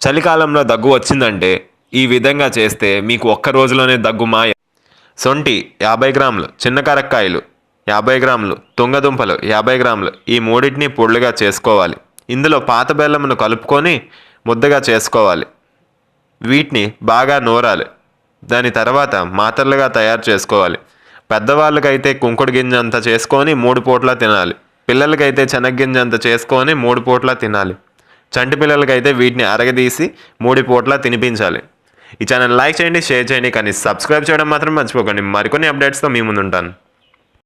చలికాలంలో దగ్గు వచ్చిందంటే ఈ విధంగా చేస్తే మీకు ఒక్క రోజులోనే దగ్గు మాయ. సొంటి 50 గ్రాములు, చిన్న కరక్కాయలు 50 గ్రాములు, తుంగదుంపలు 50 గ్రాములు, ఈ మూడింటిని పొడులుగా చేసుకోవాలి. ఇందులో పాత బెల్లమును కలుపుకొని ముద్దగా చేసుకోవాలి. వీటిని బాగా నూరాలి. దాని తర్వాత మాత్రలుగా తయారు చేసుకోవాలి. పెద్దవాళ్ళకైతే కుంకుడు గింజ అంత చేసుకొని 3 పూట్ల తినాలి. పిల్లలకైతే శనగ్గింజ అంత చేసుకొని 3 పూట్ల తినాలి. చంటి పిల్లలకైతే వీటిని అరగదీసి 3 పూట్ల తినిపించాలి. ఈ ఛానల్ లైక్ చేయండి, షేర్ చేయండి, కానీ సబ్స్క్రైబ్ చేయడం మాత్రం మర్చిపోకండి. మరికొన్ని అప్డేట్స్తో మీ ముందు ఉంటాను.